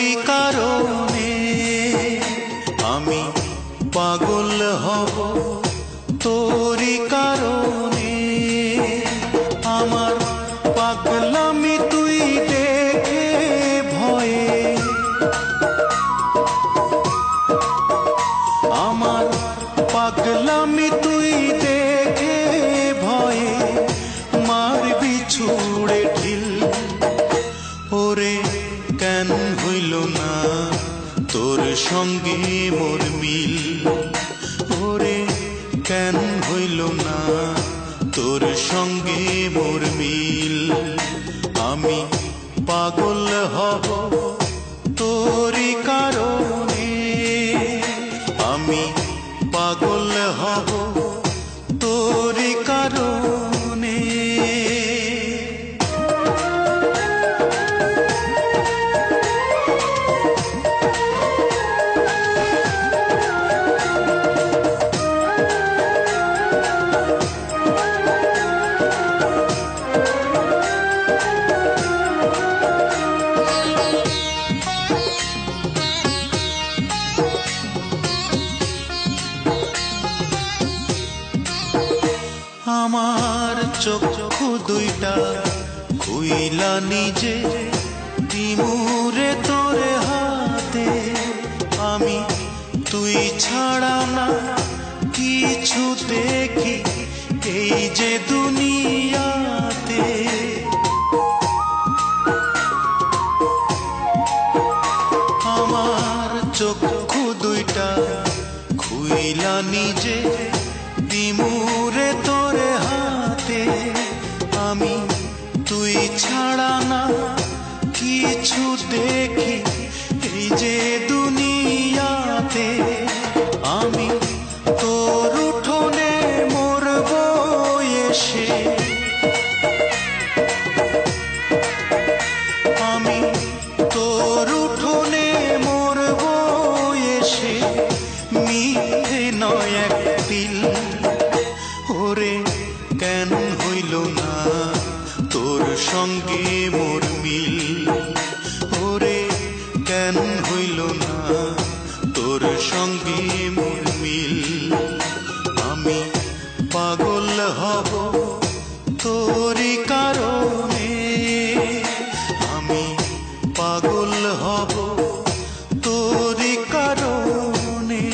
তোরি কারণে আমি পাগল হব, তোরি কারণে আমার পাগলামি তুই দেখে ভয়ে, আমার পাগলামি তুই দেখে ভয়ে মারবি ছুড়ে ঢিল। ওরে কেন হইল না তোর সঙ্গে মোর মিল, ওরে কেন হইল না তোর সঙ্গে মোর মিল। আমি পাগল হব তোরি কারণে, আমি পাগল হব তোরি কারণে। আমার চক্ষু দুইটা খুইলা নিজে দিমুরে তোরে হাতে, আমি তুই ছাড়া না কিছু দেখি এই যে দুনিয়াতে। আমার চক্ষু দুইটা খুইলা নিজে দিমুরে তোরে হাতে, আমি তুই ছাড়া না কিছু দেখি এই যে দুনিয়াতে। আমি তোর উঠোনে মরব এসে, আমি তোর উঠোনে মরব এসে, মিথ্যে নয় এক দিল। ওরে কেন হইল না তোর সঙ্গে মোর মিল, ওরে কেন হইল না তোর সঙ্গে মোর মিল। আমি পাগল হব তোরি কারণে, আমি পাগল হব তোরি কারণে।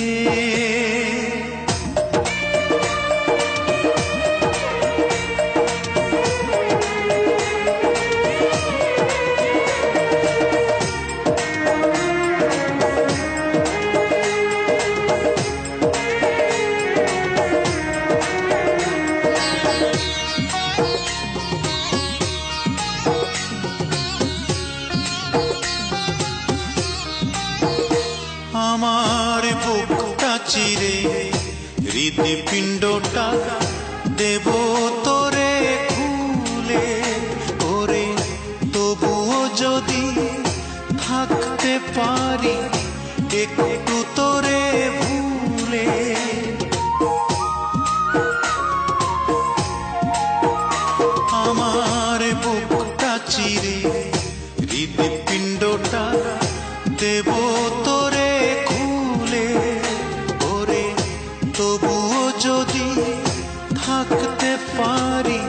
আমার বুকটা চিরে হৃদপিণ্ডটা দেব তোরে খুলে, ওরে তবুও যদি থাকতে পারি একটু তোরে ভুলে। আমার বুকটা চিরে হৃদপিণ্ডটা দেব তোরে খুলে, ওরে তবুও যদি থাকতে পারি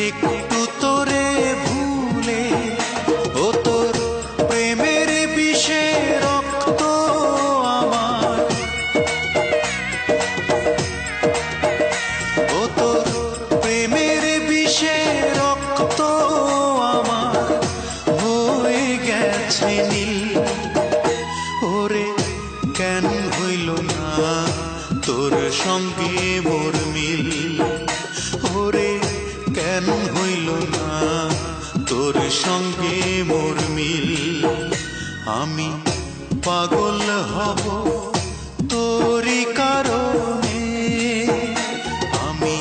একটু তোরে ভুলে। ও তোর প্রেমের বিষে রক্ত আমার, ও তোর প্রেমের বিষে রক্ত আমার হয়ে গেছে নীল। ওরে কেন হইল না তোর সঙ্গে মোর মিল, ওরে কেন হইল না তোর সঙ্গে মোর মিল। আমি পাগল হব তোরি কারণে, আমি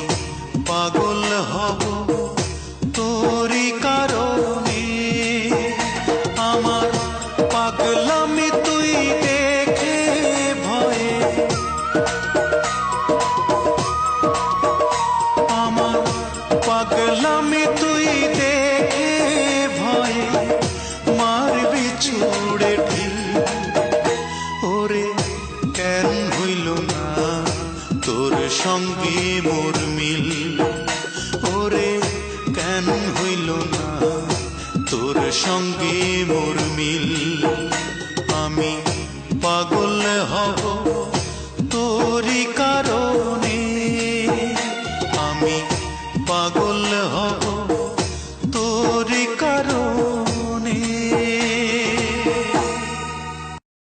পাগল হব তোরি কারণে। আমার পাগলামি তুই দেখে ভয়ে, আমার পাগলামি তুই দেখে ভয়ে মারবি ছুড়ে ঢিল। সঙ্গে মোর মিল, ওরে কেন হইল না তোর সঙ্গে মোর মিল।